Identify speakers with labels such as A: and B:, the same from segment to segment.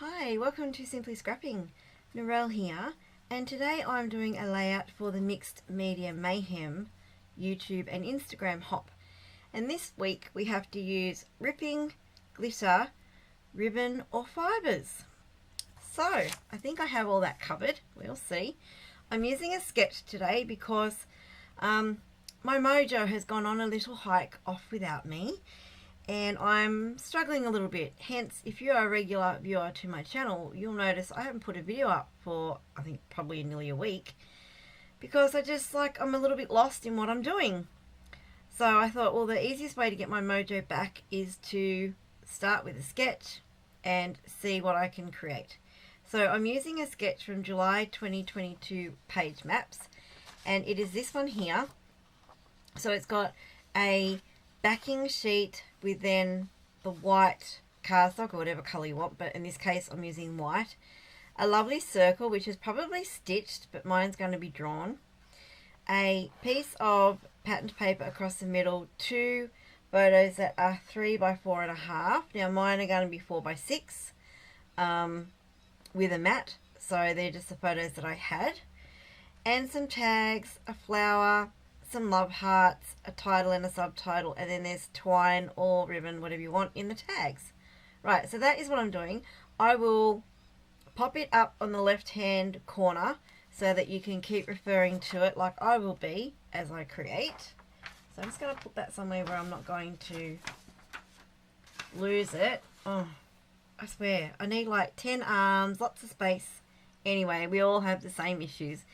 A: Hi, welcome to Simply Scrapping. Narelle here, and today I'm doing a layout for the Mixed Media Mayhem YouTube and Instagram hop. And this week we have to use ripping, glitter, ribbon or fibres. So, I think I have all that covered. We'll see. I'm using a sketch today because my mojo has gone on a little hike off without me. And I'm struggling a little bit. Hence, if you are a regular viewer to my channel, you'll notice I haven't put a video up for, I think, probably nearly a week. Because I'm a little bit lost in what I'm doing. So I thought, well, the easiest way to get my mojo back is to start with a sketch and see what I can create. So I'm using a sketch from July 2022 page maps. And it is this one here. So it's got a backing sheet with then the white cardstock or whatever colour you want, but in this case I'm using white. A lovely circle which is probably stitched, but mine's going to be drawn. A piece of patterned paper across the middle, two photos that are 3 by 4.5. Now mine are going to be 4 by 6 with a mat, so they're just the photos that I had. And some tags, a flower, some love hearts, a title and a subtitle, and then there's twine or ribbon, whatever you want, in the tags. Right, so that is what I'm doing. I will pop it up on the left hand corner so that you can keep referring to it like I will be as I create. So I'm just going to put that somewhere where I'm not going to lose it. Oh, I swear, I need like 10 arms, lots of space. Anyway, we all have the same issues.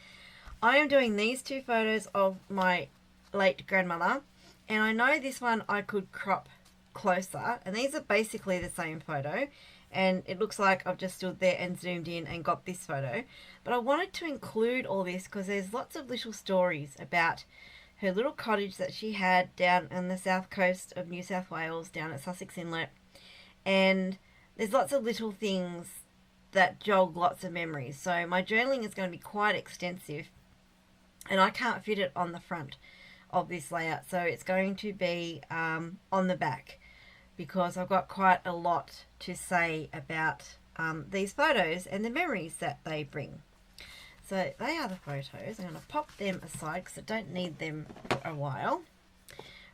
A: I am doing these two photos of my late grandmother, and I know this one I could crop closer, and these are basically the same photo, and it looks like I've just stood there and zoomed in and got this photo. But I wanted to include all this because there's lots of little stories about her little cottage that she had down on the south coast of New South Wales, down at Sussex Inlet, and there's lots of little things that jog lots of memories. So my journaling is going to be quite extensive, and I can't fit it on the front of this layout, so it's going to be on the back because I've got quite a lot to say about these photos and the memories that they bring. So they are the photos. I'm going to pop them aside because I don't need them for a while.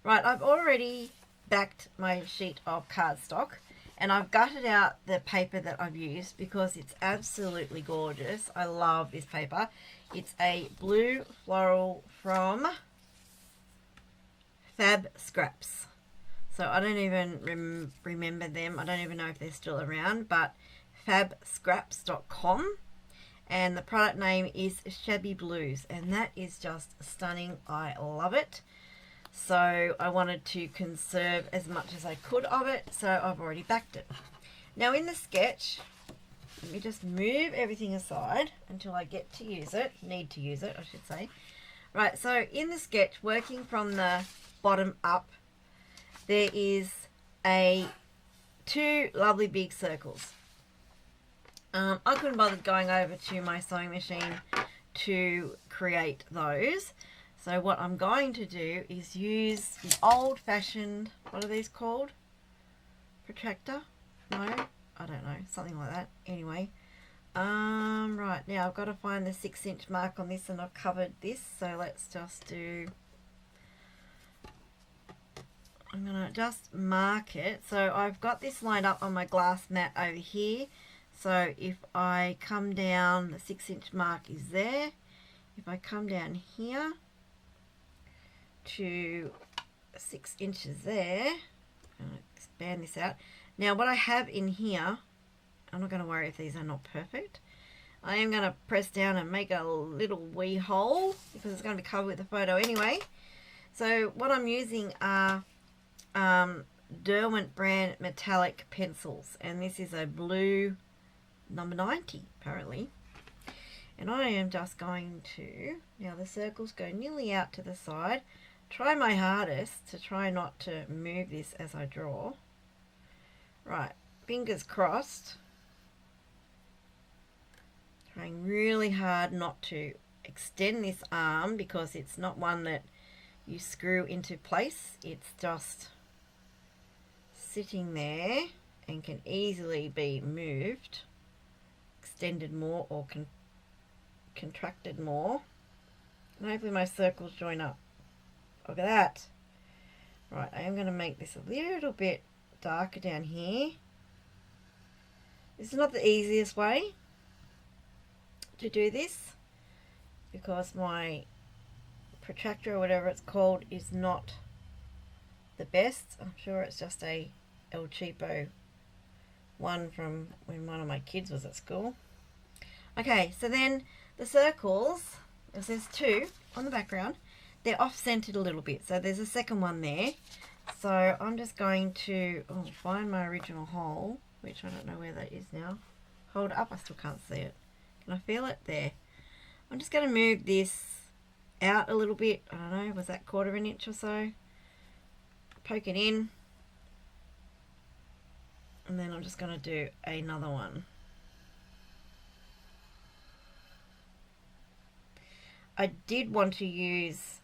A: Right, I've already backed my sheet of cardstock, and I've gutted out the paper that I've used because it's absolutely gorgeous. I love this paper. It's a blue floral from Fab Scraps. So I don't even remember them. I don't even know if they're still around, but fabscraps.com. And the product name is Shabby Blues, and that is just stunning. I love it. So I wanted to conserve as much as I could of it, so I've already backed it. Now in the sketch, let me just move everything aside until I get to use it. Need to use it, I should say. Right, so in the sketch, working from the bottom up, there is two lovely big circles. I couldn't bother going over to my sewing machine to create those. So what I'm going to do is use the old-fashioned, what are these called? Protractor? No? I don't know. Something like that. Anyway. Right, now I've got to find the 6-inch mark on this, and I've covered this. So let's just do... I'm going to just mark it. So I've got this lined up on my glass mat over here. So if I come down, the 6-inch mark is there. If I come down here to 6 inches there, I'm going to expand this out. Now what I have in here, I'm not going to worry if these are not perfect. I am going to press down and make a little wee hole because it's going to be covered with the photo anyway. So what I'm using are Derwent brand metallic pencils, and this is a blue number 90 apparently. And I am just going to, now the circles go nearly out to the side, try my hardest to try not to move this as I draw. Right, fingers crossed. Trying really hard not to extend this arm because it's not one that you screw into place. It's just sitting there and can easily be moved. extended more or contracted more. And hopefully my circles join up. Look at that. Right, I am going to make this a little bit darker down here. This is not the easiest way to do this because my protractor or whatever it's called is not the best. I'm sure it's just a El Cheapo one from when one of my kids was at school. Okay, so then the circles, there's 2 on the background. They're off-centered a little bit, so there's a second one there. So I'm just going to find my original hole, which I don't know where that is now. Hold it up, I still can't see it. Can I feel it? There. I'm just going to move this out a little bit. I don't know, was that 1/4 inch or so? Poke it in. And then I'm just going to do another one. I did want to use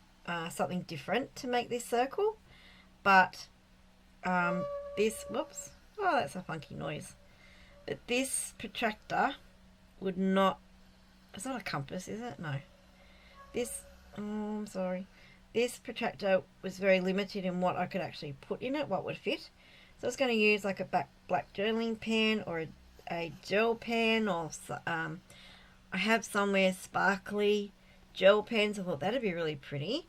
A: something different to make this circle, but this, whoops, oh, that's a funky noise. But this protractor would not, it's not a compass, is it? No. This, I'm sorry. This protractor was very limited in what I could actually put in it, what would fit. So I was going to use like a black journaling pen or a gel pen, or I have somewhere sparkly gel pens. I thought that'd be really pretty,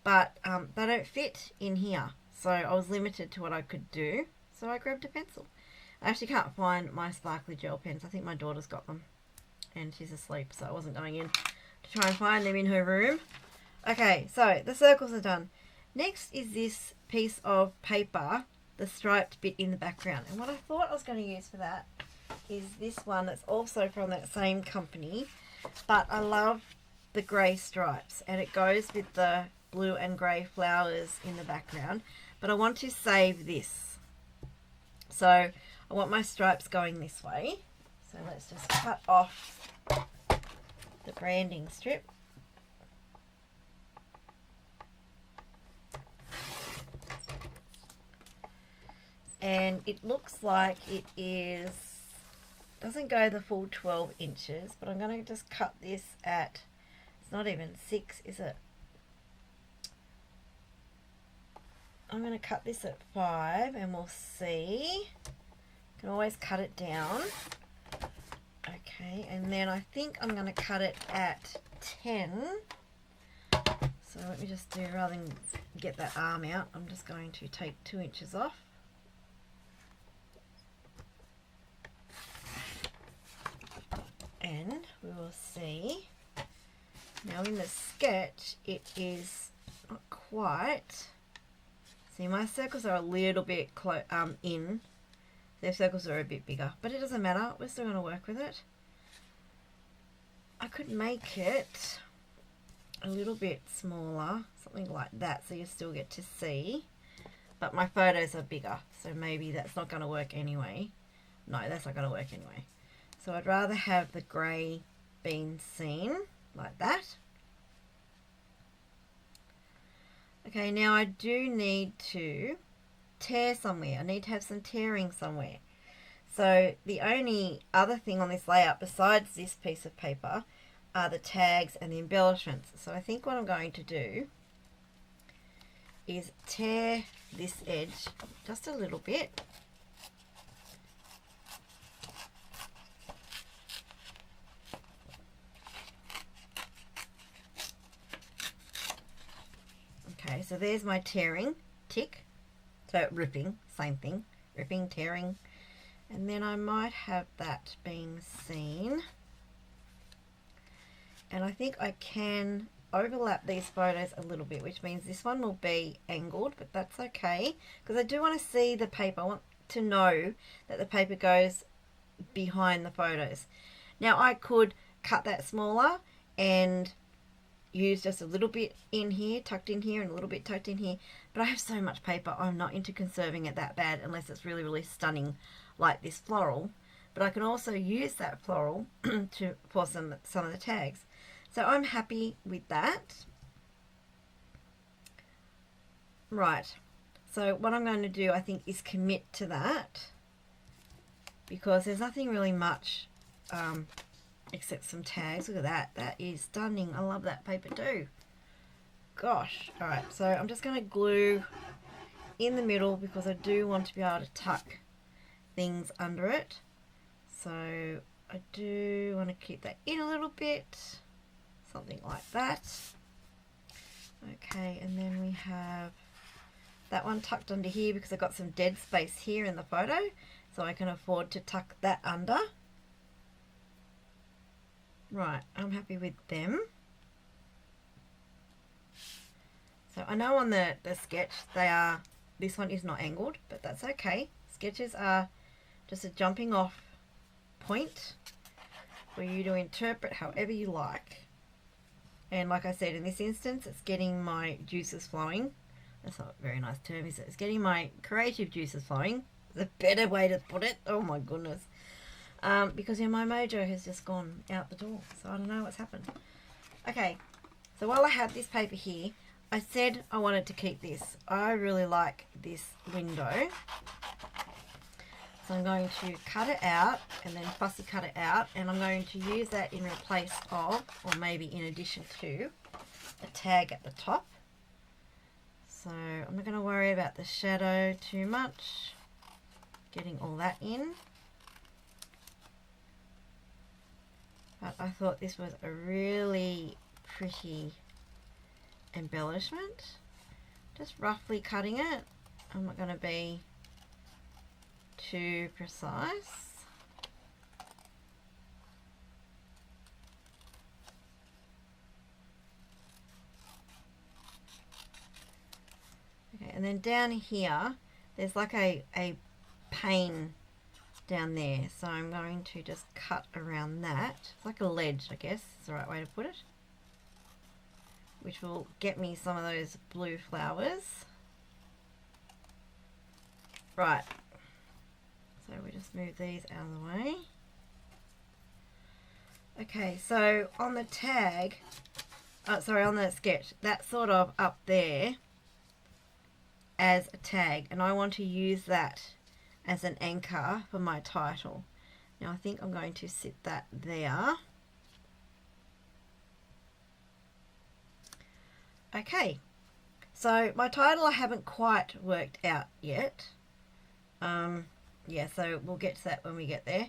A: but they don't fit in here. So I was limited to what I could do. So I grabbed a pencil. I actually can't find my sparkly gel pens. I think my daughter's got them and she's asleep, so I wasn't going in to try and find them in her room. Okay, so the circles are done. Next is this piece of paper, the striped bit in the background. And what I thought I was going to use for that is this one that's also from that same company, but I love the grey stripes and it goes with the blue and grey flowers in the background, but I want to save this. So I want my stripes going this way. So let's just cut off the branding strip. And it looks like it is, doesn't go the full 12 inches, but I'm going to just cut this at, it's not even 6, is it? I'm going to cut this at 5 and we'll see. You can always cut it down. Okay, and then I think I'm going to cut it at 10. So let me just do, rather than get that arm out, I'm just going to take 2 inches off. And we will see. Now in the sketch, it is not quite. See, my circles are a little bit in. Their circles are a bit bigger, but it doesn't matter. We're still going to work with it. I could make it a little bit smaller, something like that, so you still get to see. But my photos are bigger, so maybe that's not going to work anyway. No, that's not going to work anyway. So I'd rather have the grey being seen like that. Okay, now I do need to tear somewhere. I need to have some tearing somewhere. So the only other thing on this layout besides this piece of paper are the tags and the embellishments. So I think what I'm going to do is tear this edge just a little bit. Okay, so there's my tearing tick. So ripping, same thing, ripping, tearing, and then I might have that being seen. And I think I can overlap these photos a little bit, which means this one will be angled, but that's okay, because I do want to see the paper. I want to know that the paper goes behind the photos. Now I could cut that smaller and use just a little bit in here, tucked in here, and a little bit tucked in here, but I have so much paper, I'm not into conserving it that bad unless it's really, really stunning like this floral. But I can also use that floral for some of the tags. So I'm happy with that. Right, so what I'm going to do, I think, is commit to that, because there's nothing really much except some tags. Look at that. That is stunning. I love that paper too. Gosh. Alright, so I'm just going to glue in the middle because I do want to be able to tuck things under it. So I do want to keep that in a little bit. Something like that. Okay, and then we have that one tucked under here because I've got some dead space here in the photo. So I can afford to tuck that under. Right, I'm happy with them. So I know on the sketch this one is not angled, but that's okay. Sketches are just a jumping off point for you to interpret however you like. And like I said, in this instance, it's getting my juices flowing. That's not a very nice term, is it? It's getting my creative juices flowing. It's a better way to put it. Oh my goodness. Because my mojo has just gone out the door. So I don't know what's happened. Okay, so while I have this paper here, I said I wanted to keep this. I really like this window. So I'm going to cut it out and then fussy cut it out, and I'm going to use that in replace of, or maybe in addition to, a tag at the top. So I'm not going to worry about the shadow too much, getting all that in. But I thought this was a really pretty embellishment. Just roughly cutting it. I'm not going to be too precise. Okay, and then down here there's like a pane down there, so I'm going to just cut around that. It's like a ledge, I guess is the right way to put it, which will get me some of those blue flowers. Right, so we just move these out of the way. Okay, so on the tag, on the sketch, that's sort of up there as a tag, and I want to use that as an anchor for my title. Now I think I'm going to sit that there. Okay, so my title I haven't quite worked out yet. Yeah, so we'll get to that when we get there.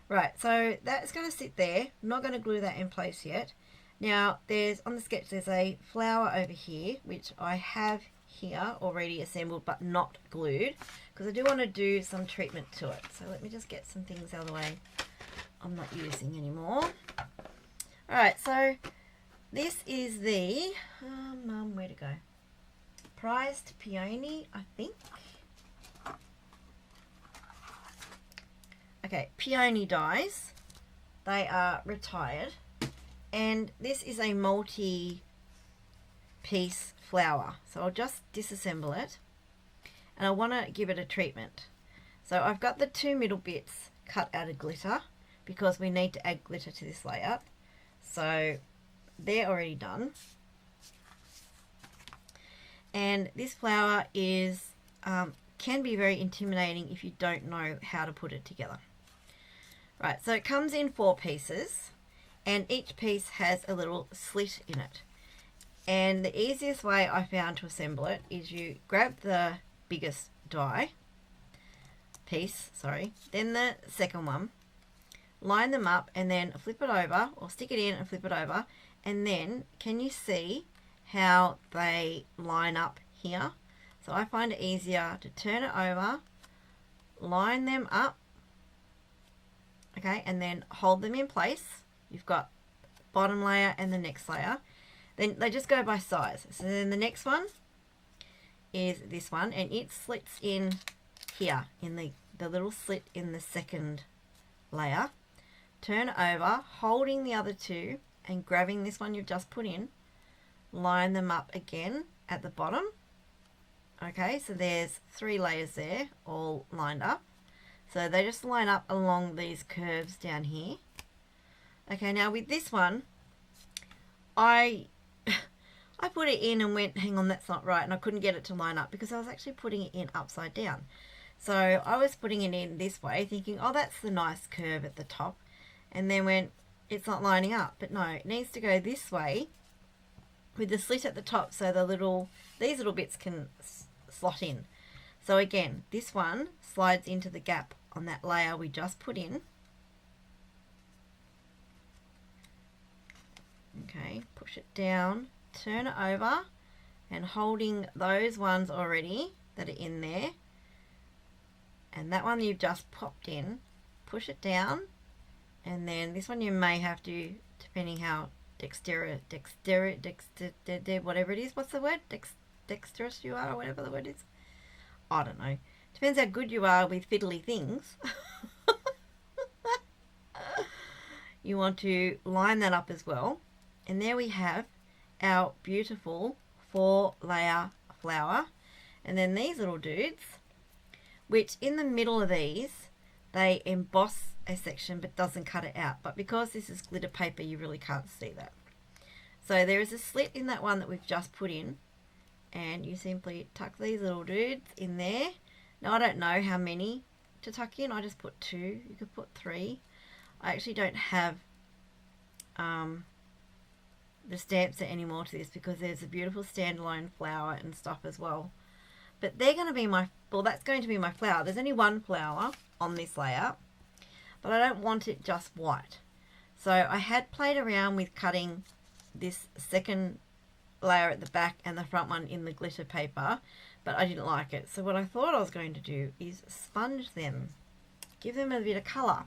A: Right, so that's going to sit there. I'm not going to glue that in place yet. Now, on the sketch, there's a flower over here, which I have here already assembled but not glued, because I do want to do some treatment to it. So let me just get some things out of the way I'm not using anymore. Alright, so this is the, where to go? Prized Peony, I think. Okay, Peony Dies. They are retired. And this is a multi-piece flower. So I'll just disassemble it. And I want to give it a treatment. So I've got the two middle bits cut out of glitter, because we need to add glitter to this layout. So they're already done. And this flower is can be very intimidating if you don't know how to put it together. Right, so it comes in 4 pieces, and each piece has a little slit in it. And the easiest way I found to assemble it is you grab the biggest piece, then the second one, line them up, and then flip it over, or stick it in and flip it over, and then can you see how they line up here? So I find it easier to turn it over, line them up, okay, and then hold them in place. You've got bottom layer and the next layer. Then they just go by size. So then the next one is this one, and it slits in here in the little slit in the second layer. Turn it over, holding the other two and grabbing this one you've just put in, line them up again at the bottom. Okay, so there's 3 layers there all lined up. So they just line up along these curves down here. Okay, now with this one, I put it in and went, hang on, that's not right, and I couldn't get it to line up because I was actually putting it in upside down. So I was putting it in this way, thinking, oh, that's the nice curve at the top, and then went, it's not lining up. But no, it needs to go this way with the slit at the top so these little bits can slot in. So again, this one slides into the gap on that layer we just put in. Okay, push it down, turn it over, and holding those ones already that are in there, and that one you've just popped in, push it down, and then this one you may have to, depending how dexterous, whatever it is, what's the word? Dexterous you are, or whatever the word is. I don't know. Depends how good you are with fiddly things. You want to line that up as well. And there we have our beautiful 4-layer flower. And then these little dudes, which in the middle of these, they emboss a section but doesn't cut it out. But because this is glitter paper, you really can't see that. So there is a slit in that one that we've just put in. And you simply tuck these little dudes in there. Now I don't know how many to tuck in. I just put 2. You could put 3. I actually don't have the stamp set anymore to this because there's a beautiful standalone flower and stuff as well. But they're going to be that's going to be my flower. There's only one flower on this layout, but I don't want it just white. So I had played around with cutting this second layer at the back and the front one in the glitter paper, but I didn't like it. So what I thought I was going to do is sponge them, give them a bit of colour.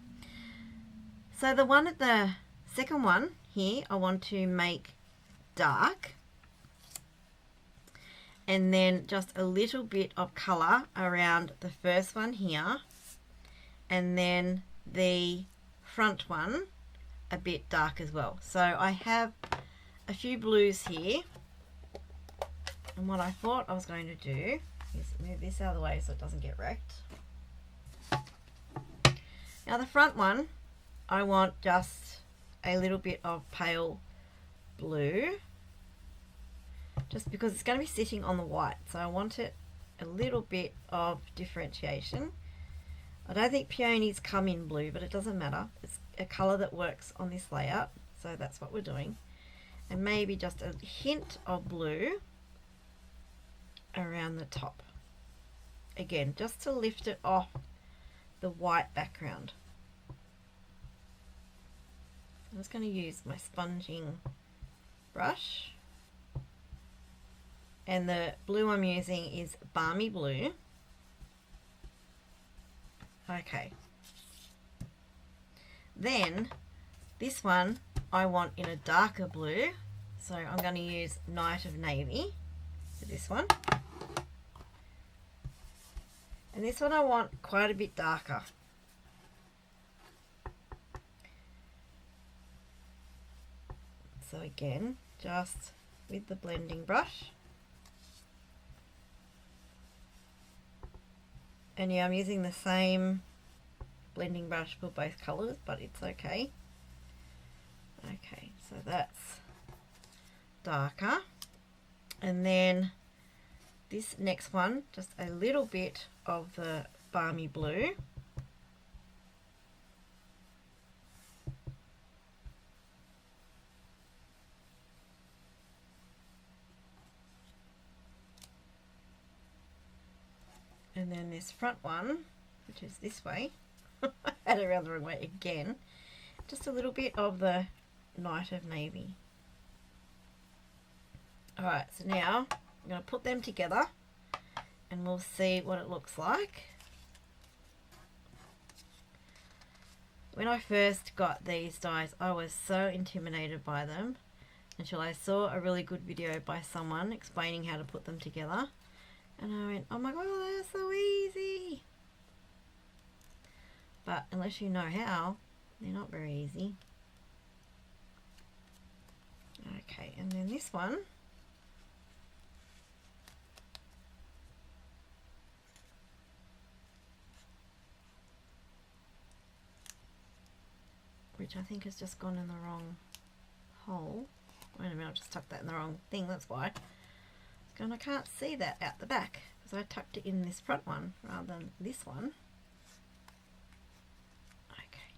A: So the one at the second one here, I want to make dark, and then just a little bit of colour around the first one here, and then the front one a bit dark as well. So I have a few blues here, and what I thought I was going to do is move this out of the way so it doesn't get wrecked. Now the front one, I want just a little bit of pale blue, just because it's going to be sitting on the white, so I want it a little bit of differentiation. I don't think peonies come in blue, but it doesn't matter. It's a colour that works on this layout, so that's what we're doing. And maybe just a hint of blue around the top. Again, just to lift it off the white background. I'm just going to use my sponging brush. And the blue I'm using is Balmy Blue. Okay. Then this one I want in a darker blue, so I'm going to use Night of Navy for this one. And this one I want quite a bit darker. So again, just with the blending brush. And yeah, I'm using the same blending brush for both colours, but it's okay. Okay, so that's darker. And then this next one, just a little bit of the Balmy Blue. And then this front one, which is this way, I had it around the wrong way again, just a little bit of the Night of Navy. Alright, so now I'm going to put them together and we'll see what it looks like. When I first got these dies, I was so intimidated by them until I saw a really good video by someone explaining how to put them together. And I went, oh my god, they're so easy. But unless you know how, they're not very easy. Okay, and then this one. Which I think has just gone in the wrong hole. Wait a minute, I just tucked that in the wrong thing, that's why. And I can't see that out the back because I tucked it in this front one rather than this one. Okay.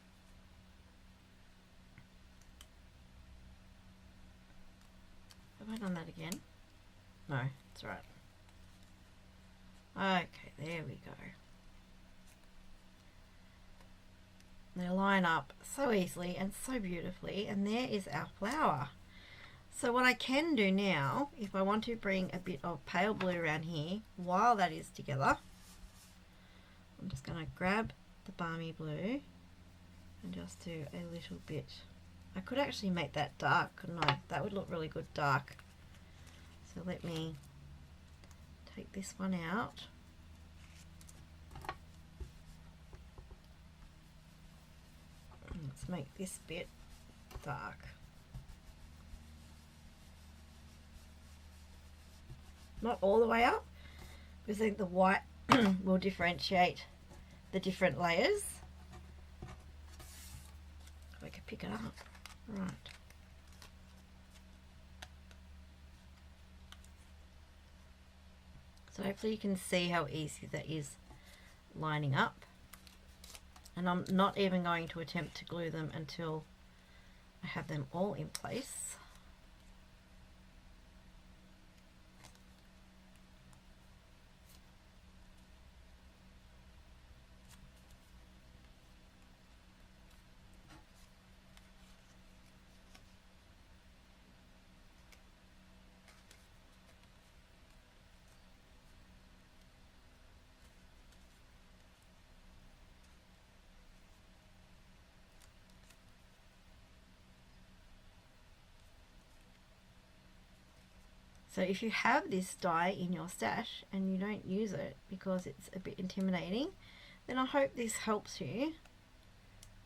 A: right. Okay, there we go. They line up so easily and so beautifully, and there is our flower. So what I can do now, if I want to bring a bit of pale blue around here while that is together, I'm just going to grab the Balmy Blue and just do a little bit. I could actually make that dark, couldn't I? That would look really good dark. So let me take this one out. Let's make this bit dark. Not all the way up, because I think the white will differentiate the different layers. If I could pick it up. Right. So hopefully you can see how easy that is lining up. And I'm not even going to attempt to glue them until I have them all in place. So if you have this die in your stash and you don't use it because it's a bit intimidating, then I hope this helps you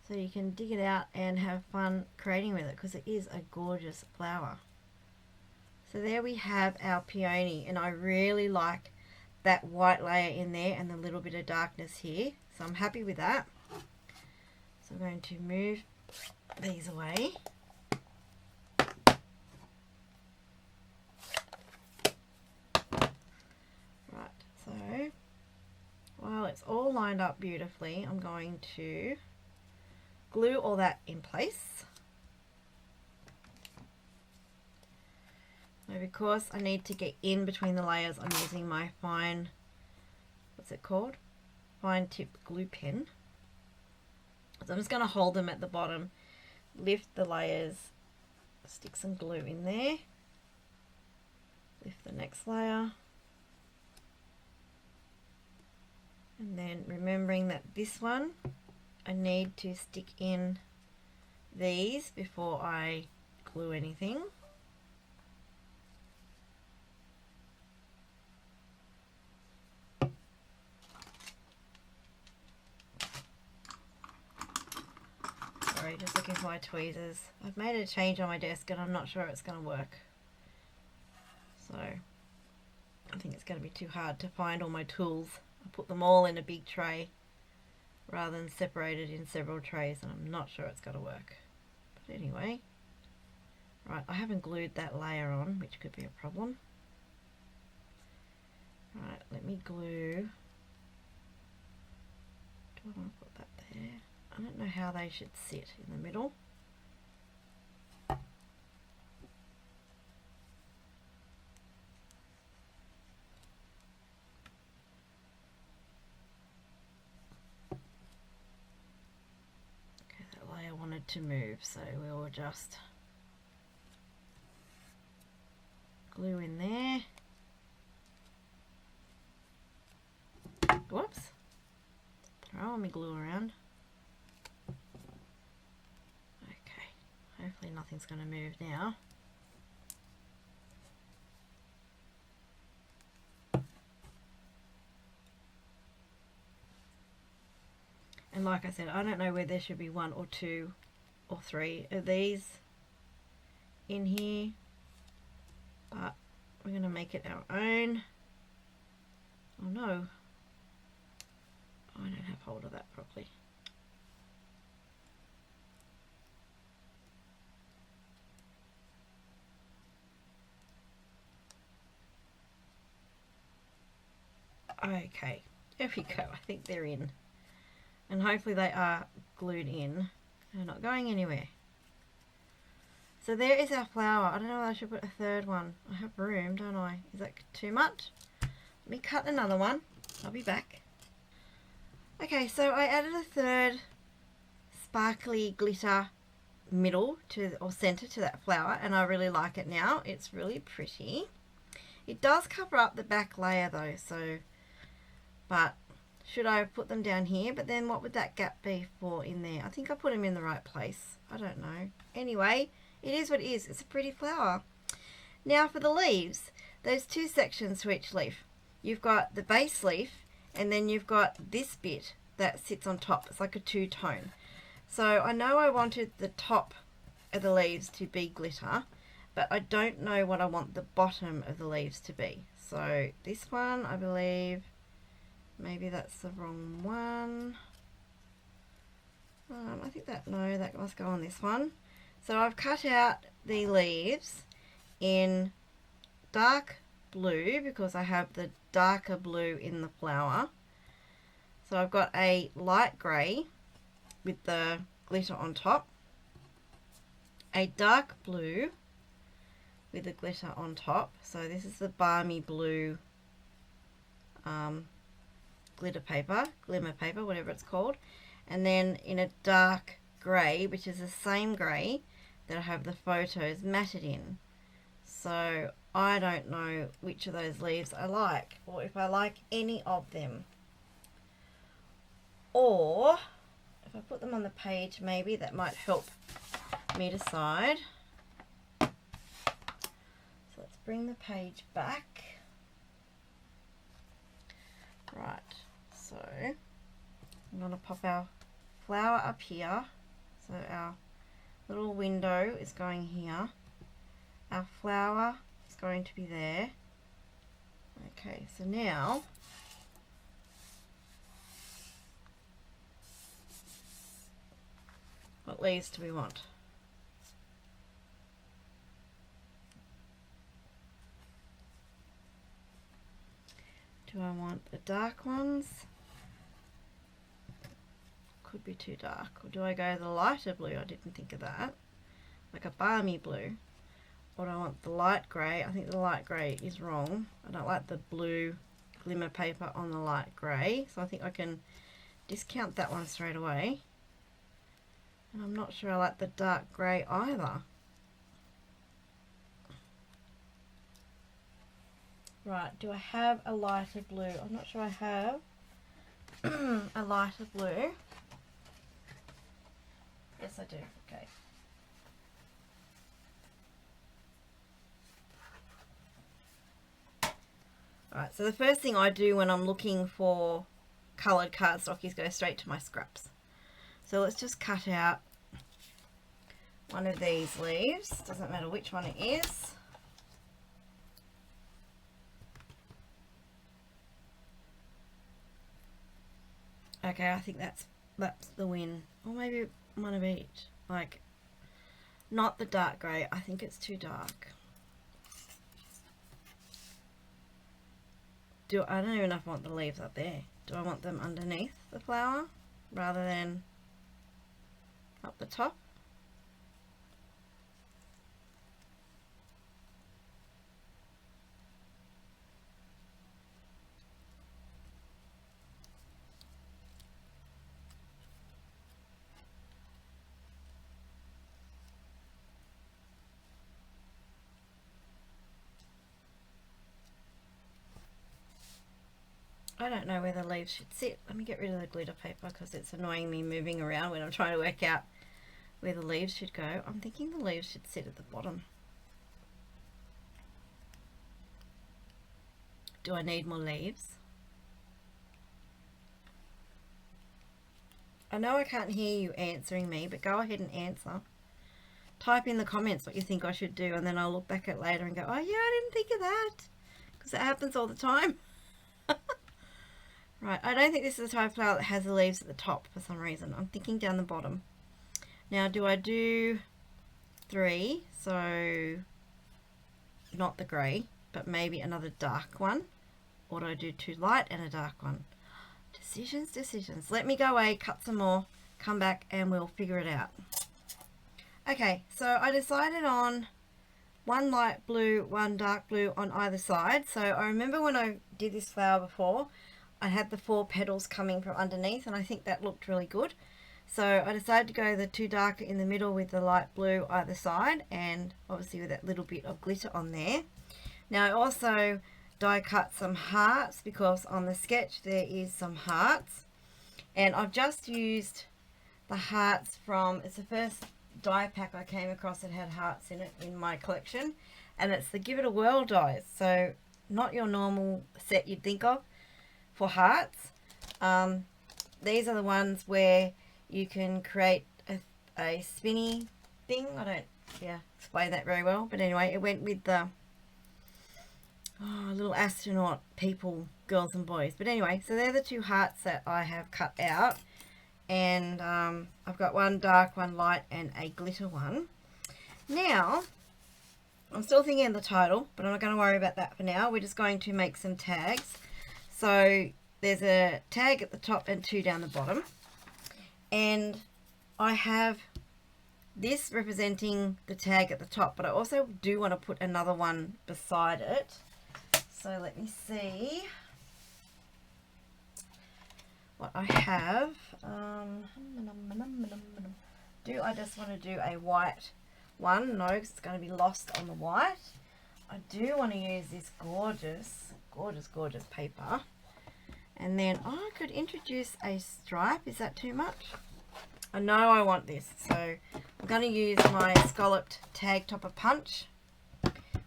A: so you can dig it out and have fun creating with it, because it is a gorgeous flower. So there we have our peony, and I really like that white layer in there and the little bit of darkness here. So I'm happy with that. So I'm going to move these away. So while it's all lined up beautifully, I'm going to glue all that in place. Now because I need to get in between the layers, I'm using my fine, what's it called? Fine tip glue pen. So I'm just going to hold them at the bottom, lift the layers, stick some glue in there, lift the next layer. And then remembering that this one, I need to stick in these before I glue anything. Sorry, just looking for my tweezers. I've made a change on my desk and I'm not sure it's going to work. So I think it's going to be too hard to find all my tools. I put them all in a big tray rather than separated in several trays, and I'm not sure it's going to work. But anyway, right, I haven't glued that layer on, which could be a problem. Right, let me glue. Do I want to put that there? I don't know how they should sit in the middle. To move, so we'll just glue in there. Whoops, throwing my glue around. Okay, hopefully nothing's going to move now. And like I said, I don't know whether there should be one or two or three of these in here, but we're going to make it our own. Oh no, I don't have hold of that properly. Okay, there we go. I think they're in, and hopefully they are glued in. They're not going anywhere. So there is our flower. I don't know whether I should put a third one. I have room, don't I? Is that too much? Let me cut another one. I'll be back. Okay, so I added a third sparkly glitter middle to, or center to that flower, and I really like it now. It's really pretty. It does cover up the back layer though, so, but should I put them down here? But then what would that gap be for in there? I think I put them in the right place. I don't know. Anyway, it is what it is. It's a pretty flower. Now for the leaves, there's two sections to each leaf. You've got the base leaf, and then you've got this bit that sits on top. It's like a two-tone. So I know I wanted the top of the leaves to be glitter, but I don't know what I want the bottom of the leaves to be. So this one, I believe, maybe that's the wrong one. I think that, no, that must go on this one. So I've cut out the leaves in dark blue because I have the darker blue in the flower. So I've got a light grey with the glitter on top, a dark blue with the glitter on top. So this is the Balmy Blue glitter paper, Glimmer paper, whatever it's called. And then in a dark grey, which is the same grey that I have the photos matted in. So I don't know which of those leaves I like, or if I like any of them. Or if I put them on the page, maybe that might help me decide. So let's bring the page back. Right, so I'm going to pop our flower up here. So our little window is going here. Our flower is going to be there. Okay, so now what leaves do we want? Do I want the dark ones? Could be too dark. Or do I go the lighter blue? I didn't think of that. Like a balmy blue. Or do I want the light grey? I think the light grey is wrong. I don't like the blue glimmer paper on the light grey. So I think I can discount that one straight away. And I'm not sure I like the dark grey either. Right, do I have a lighter blue? I'm not sure I have a lighter blue. Yes, I do. Okay. Alright, so the first thing I do when I'm looking for coloured cardstock is go straight to my scraps. So let's just cut out one of these leaves. Doesn't matter which one it is. Okay, I think that's the win. Or maybe one of each. Like, not the dark grey. I think it's too dark. I don't even know if I want the leaves up there. Do I want them underneath the flower rather than up the top? I don't know where the leaves should sit. Let me get rid of the glitter paper because it's annoying me moving around when I'm trying to work out where the leaves should go. I'm thinking the leaves should sit at the bottom. Do I need more leaves? I know I can't hear you answering me, but go ahead and answer. Type in the comments what you think I should do, and then I'll look back at it later and go, oh yeah, I didn't think of that. Because it happens all the time. Right, I don't think this is the type of flower that has the leaves at the top for some reason. I'm thinking down the bottom. Now, do I do 3? So, not the grey, but maybe another dark one. Or do I do 2 light and a dark one? Decisions. Let me go away, cut some more, come back, and we'll figure it out. Okay, so I decided on one light blue, one dark blue on either side. So I remember when I did this flower before, I had the 4 petals coming from underneath, and I think that looked really good. So I decided to go the 2 darker in the middle with the light blue either side, and obviously with that little bit of glitter on there. Now I also die cut some hearts because on the sketch there is some hearts, and I've just used the hearts from, it's the first die pack I came across that had hearts in it in my collection, and it's the Give It a Whirl dies. So not your normal set you'd think of for hearts. These are the ones where you can create a spinny thing. I don't explain that very well, but anyway, it went with the little astronaut people, girls and boys. But anyway, so they're the 2 hearts that I have cut out, and I've got one dark, one light, and a glitter one. Now I'm still thinking of the title, but I'm not going to worry about that for now. We're just going to make some tags. So there's a tag at the top and 2 down the bottom, and I have this representing the tag at the top, but I also do want to put another one beside it. So let me see what I have. Do I just want to do a white one? No, because it's going to be lost on the white. I do want to use this gorgeous paper. And then I could introduce a stripe. Is that too much? I know I want this. So I'm going to use my Scalloped Tag Topper Punch,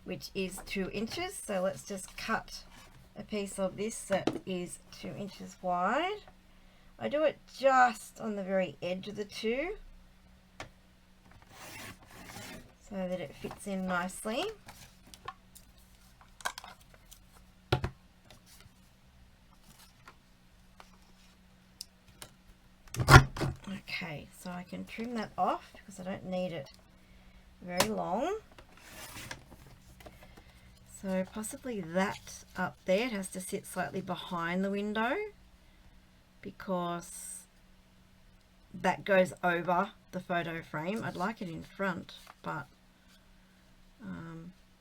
A: which is 2 inches. So let's just cut a piece of this that is 2 inches wide. I do it just on the very edge of the 2 so that it fits in nicely. Okay, so I can trim that off because I don't need it very long. So possibly that up there, it has to sit slightly behind the window because that goes over the photo frame. I'd like it in front, but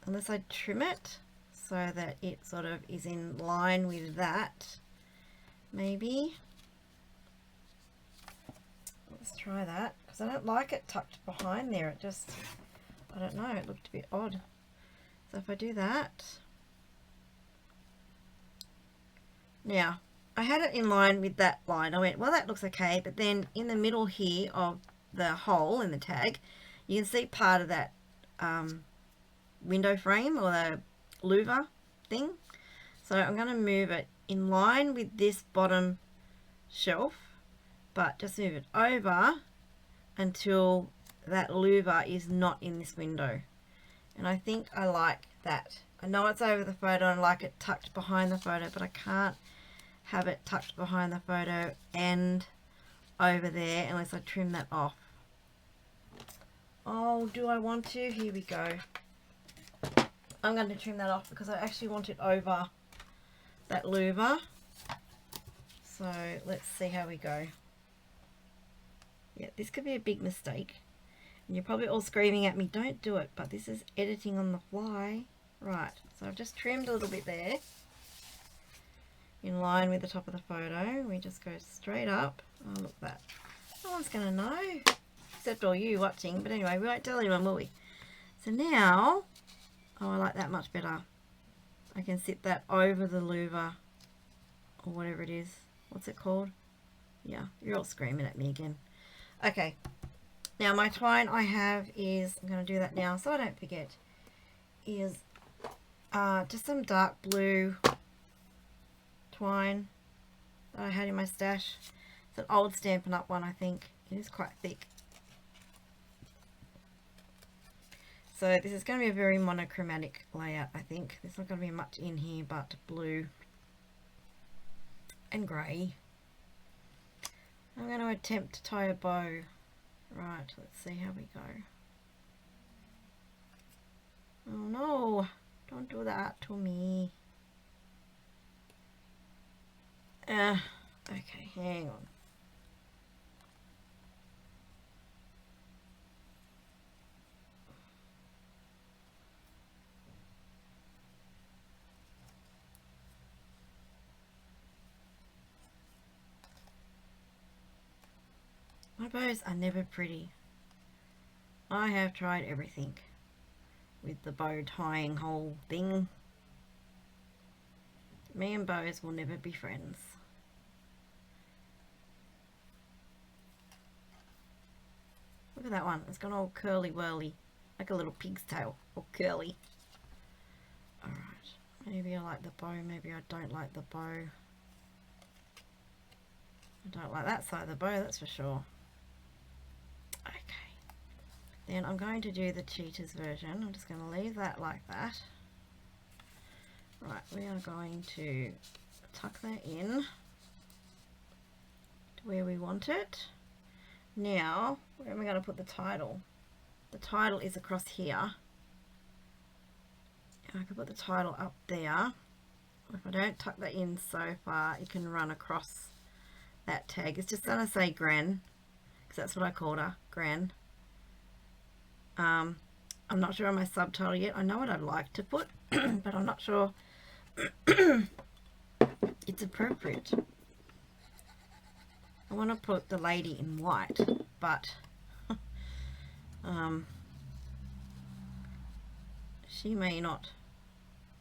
A: unless I trim it so that it sort of is in line with that, maybe. Let's try that, because I don't like it tucked behind there. It just, I don't know, it looked a bit odd. So if I do that, now I had it in line with that line. I went, well, that looks okay, but then in the middle here of the hole in the tag, you can see part of that window frame or the louver thing. So I'm going to move it in line with this bottom shelf, but just move it over until that louver is not in this window. And I think I like that. I know it's over the photo and I like it tucked behind the photo, but I can't have it tucked behind the photo and over there unless I trim that off. Oh, do I want to? Here we go. I'm going to trim that off because I actually want it over that louver. So let's see how we go. Yeah, this could be a big mistake. And you're probably all screaming at me, don't do it, but this is editing on the fly. Right, so I've just trimmed a little bit there in line with the top of the photo. We just go straight up. Oh, look at that. No one's going to know, except all you watching. But anyway, we won't tell anyone, will we? So now, oh, I like that much better. I can sit that over the louver or whatever it is. What's it called? Yeah, you're all screaming at me again. Okay. Now my twine I have is, I'm going to do that now so I don't forget, is just some dark blue twine that I had in my stash. It's an old Stampin' Up! One, I think. It is quite thick. So this is going to be a very monochromatic layout, I think. There's not going to be much in here but blue and grey. I'm going to attempt to tie a bow. Right, let's see how we go. Oh no, don't do that to me. Okay, hang on. My bows are never pretty. I have tried everything with the bow tying whole thing. Me and bows will never be friends. Look at that one. It's got all curly whirly, like a little pig's tail, or curly. Alright, maybe I like the bow, maybe I don't like the bow. I don't like that side of the bow, that's for sure. Okay, then I'm going to do the cheetah's version. I'm just going to leave that like that. Right, we are going to tuck that in to where we want it. Now, where am I going to put the title? The title is across here. I could put the title up there. If I don't tuck that in so far, it can run across that tag. It's just going to say Gran, because that's what I called her, Gran. I'm not sure on my subtitle yet. I know what I'd like to put, but I'm not sure it's appropriate. I want to put the lady in white, but she may not,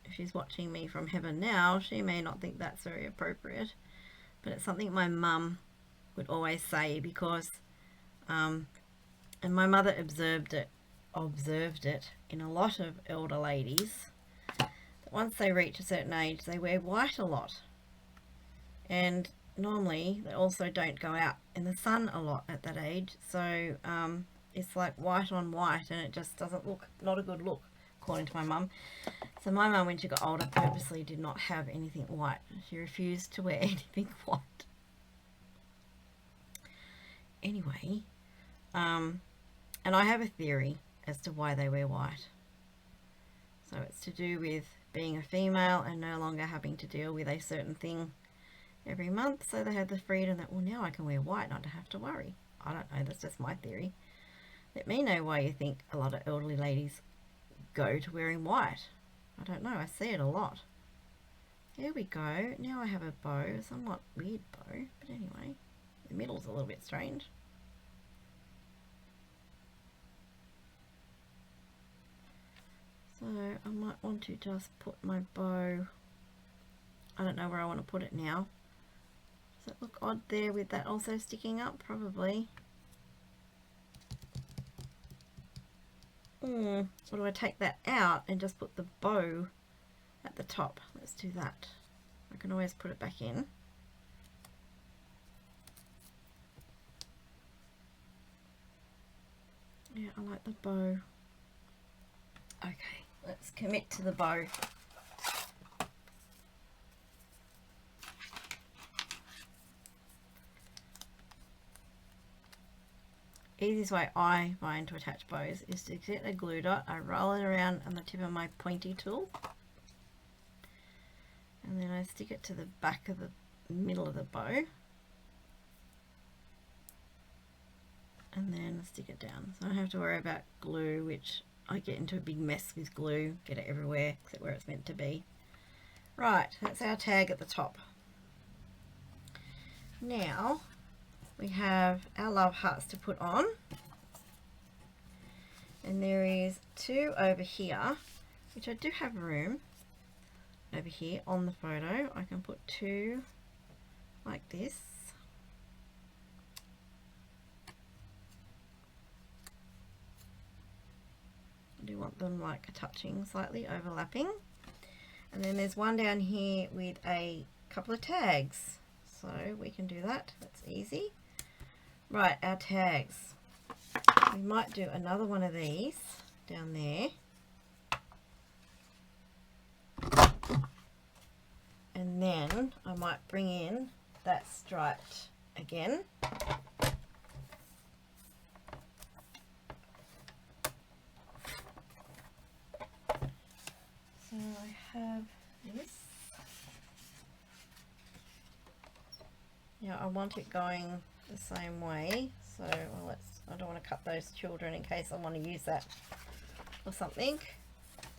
A: if she's watching me from heaven now, she may not think that's very appropriate, but it's something my mum would always say, because and my mother observed it in a lot of elder ladies, that once they reach a certain age they wear white a lot, and normally they also don't go out in the sun a lot at that age, so it's like white on white, and it just doesn't look, not a good look according to my mum. So my mum, when she got older, purposely did not have anything white. She refused to wear anything white. Anyway, and I have a theory as to why they wear white. So it's to do with being a female and no longer having to deal with a certain thing every month, so they have the freedom that, well, now I can wear white, not to have to worry. I don't know, that's just my theory. Let me know why you think a lot of elderly ladies go to wearing white. I don't know, I see it a lot. There we go. Now I have a bow, a somewhat weird bow, but anyway, the middle's a little bit strange. So I might want to just put my bow, I don't know where I want to put it now. Does it look odd there with that also sticking up? Probably. Or do I take that out and just put the bow at the top? Let's do that. I can always put it back in. Yeah, I like the bow. Okay, let's commit to the bow. Easiest way I find to attach bows is to get a glue dot, I roll it around on the tip of my pointy tool, and then I stick it to the back of the middle of the bow, and then stick it down. So I don't have to worry about glue, which I get into a big mess with glue, get it everywhere except where it's meant to be. Right, that's our tag at the top. Now we have our love hearts to put on, and there is 2 over here, which I do have room over here on the photo. I can put 2 like this. I do want them like touching, slightly overlapping, and then there's one down here with a couple of tags, so we can do that. That's easy. Right, our tags. We might do another one of these down there. And then I might bring in that striped again. So I have this. Yeah, I want it going the same way, so well, I don't want to cut those children in case I want to use that or something.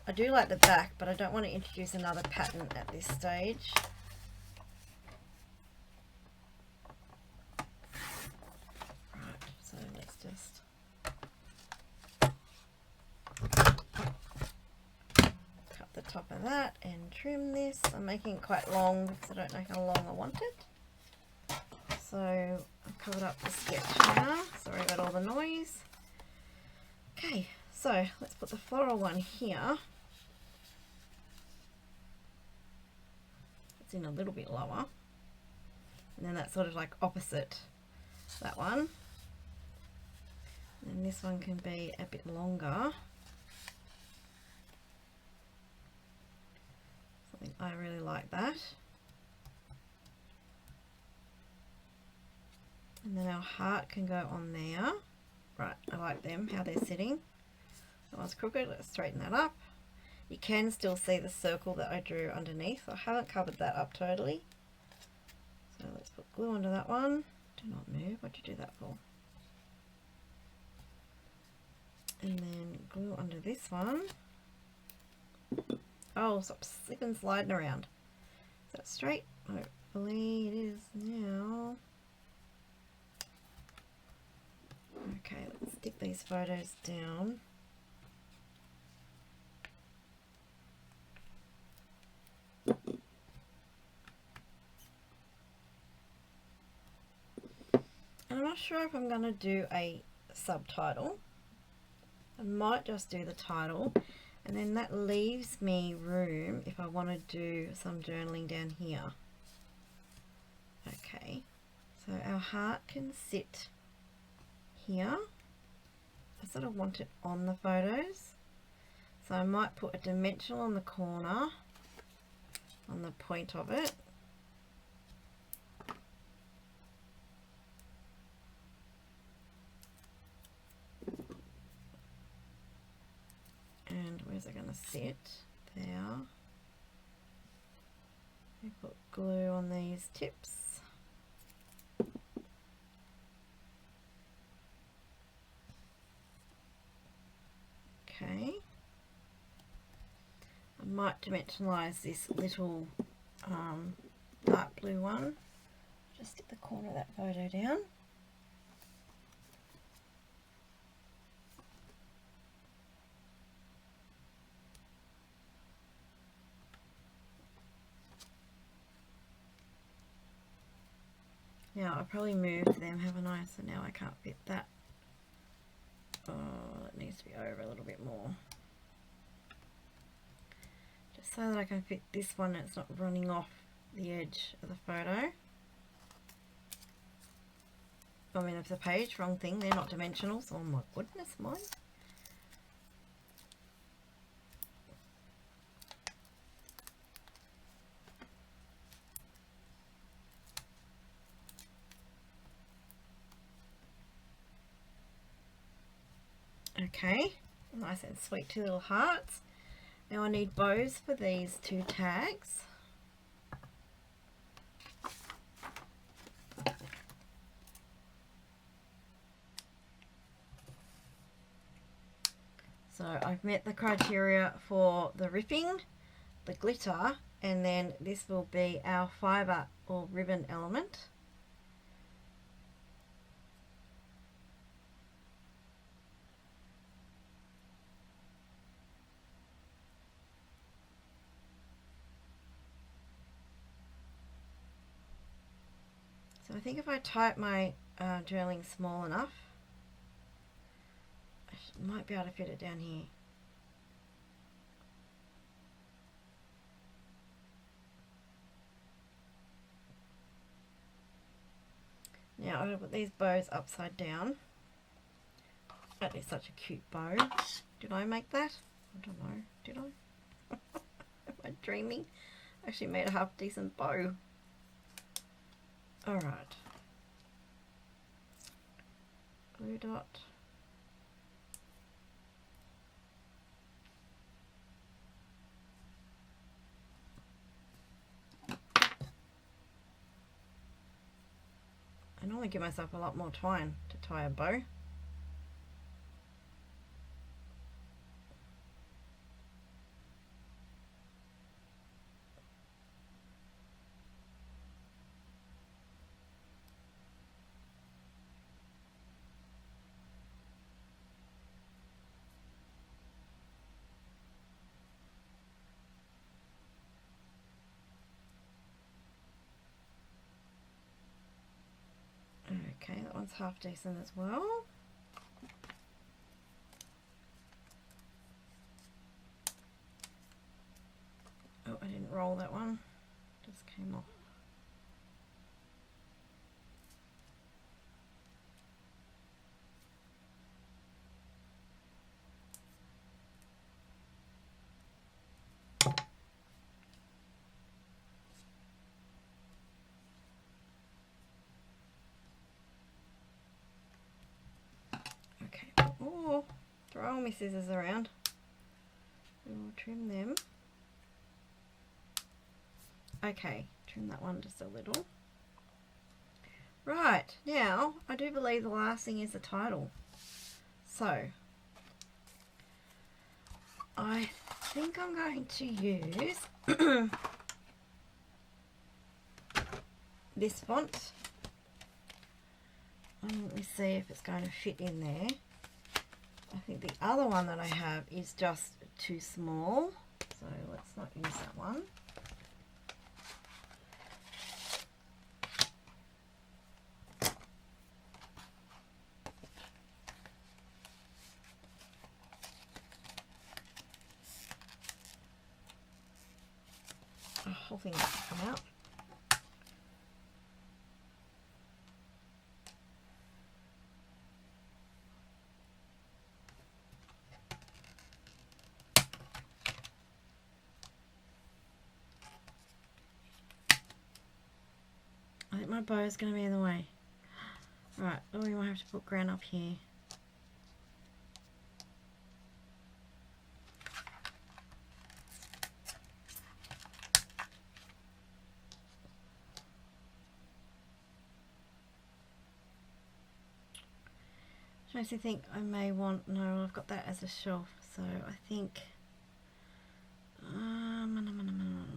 A: I do like the back, but I don't want to introduce another pattern at this stage. Right. that and trim this. I'm making it quite long because I don't know how long I want it. So I've covered up the sketch now. Sorry about all the noise. Okay, so let's put the floral one here. It's in a little bit lower. And then that's sort of like opposite that one. And this one can be a bit longer. I really like that. And then our heart can go on there. Right, I like them, how they're sitting. That one's crooked, let's straighten that up. You can still see the circle that I drew underneath. I haven't covered that up totally. So let's put glue onto that one. Do not move, what'd you do that for? And then glue onto this one. Oh, stop slipping sliding around. Is that straight? Hopefully it is now. Okay, let's stick these photos down. And I'm not sure if I'm going to do a subtitle. I might just do the title. And then that leaves me room if I want to do some journaling down here. Okay, so our heart can sit here. I sort of want it on the photos. So I might put a dimensional on the corner, on the point of it. And where's it going to sit? There. We put glue on these tips. Okay. I might dimensionalize this little dark blue one. Just stick the corner of that photo down. Now I probably moved them, haven't I? So now I can't fit that. Oh, it needs to be over a little bit more. Just so that I can fit this one and it's not running off the edge of the photo. I mean, of the page, wrong thing, they're not dimensionals. Oh my goodness, mine. Okay, nice and sweet, two little hearts. Now I need bows for these two tags. So I've met the criteria for the ripping, the glitter, and then this will be our fibre or ribbon element. So I think if I type my journaling small enough, I might be able to fit it down here. Now I'm going to put these bows upside down. That is such a cute bow. Did I make that? I don't know. Did I? Am I dreaming? I actually made a half decent bow. Alright. Glue dot. I normally give myself a lot more twine to tie a bow. Okay, that one's half decent as well. Oh, I didn't roll that one. Just came off. Okay. Oh, throw all my scissors around. We'll trim them. Okay, trim that one just a little. Right, now I do believe the last thing is the title. So I think I'm going to use this font. Let me see if it's going to fit in there. I think the other one that I have is just too small, so let's not use that one. The whole thing has to come out. I think my bow is going to be in the way. Right, oh, we might have to put ground up here. Which makes me think I may want, no, I've got that as a shelf, so I think,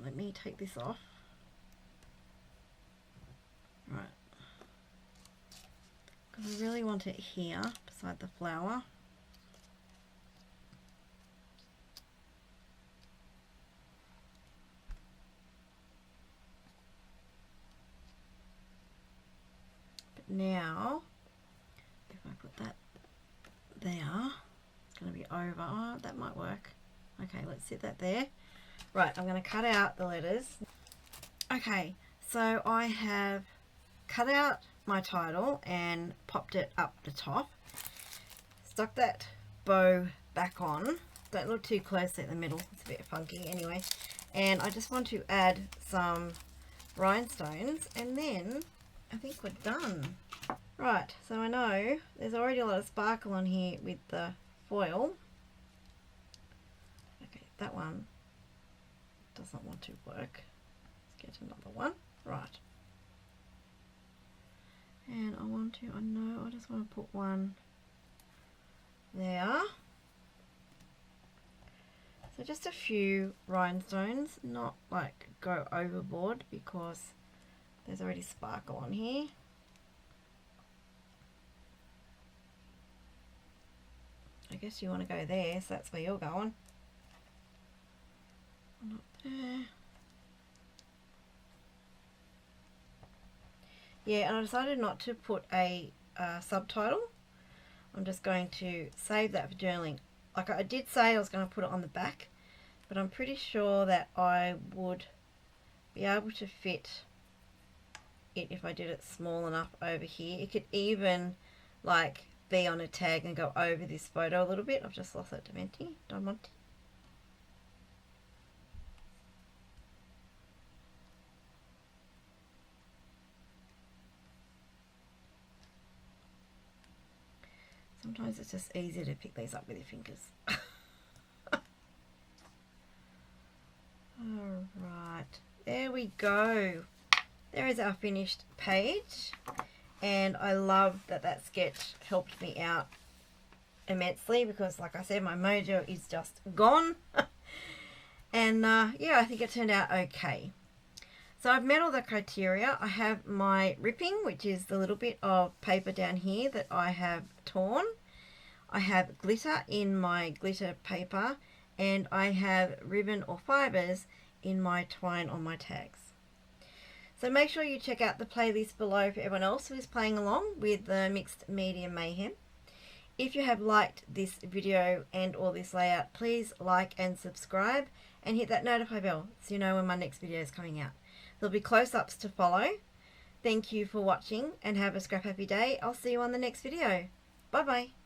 A: let me take this off. Right, because I really want it here beside the flower. But now, if I put that there, it's going to be over. Oh, that might work. Okay, let's sit that there. Right, I'm going to cut out the letters. Okay, so I have cut out my title and popped it up the top. Stuck that bow back on. Don't look too close at the middle. It's a bit funky anyway. And I just want to add some rhinestones, and then I think we're done. Right, so I know there's already a lot of sparkle on here with the foil. Okay, that one doesn't want to work. Let's get another one. Right. And I want to, I just want to put one there. So just a few rhinestones, not like go overboard because there's already sparkle on here. I guess you want to go there, so that's where you're going. Not there. Yeah, and I decided not to put a subtitle. I'm just going to save that for journaling. Like I did say I was going to put it on the back, but I'm pretty sure that I would be able to fit it if I did it small enough over here. It could even like be on a tag and go over this photo a little bit. I've just lost that Diamante. Sometimes it's just easier to pick these up with your fingers. Alright, there we go. There is our finished page. And I love that that sketch helped me out immensely because, like I said, my mojo is just gone. And yeah, I think it turned out okay. So I've met all the criteria. I have my ripping, which is the little bit of paper down here that I have torn. I have glitter in my glitter paper, and I have ribbon or fibres in my twine on my tags. So make sure you check out the playlist below for everyone else who is playing along with the Mixed Media Mayhem. If you have liked this video and or this layout, please like and subscribe and hit that notify bell so you know when my next video is coming out. There'll be close-ups to follow. Thank you for watching and have a scrap happy day. I'll see you on the next video. Bye bye.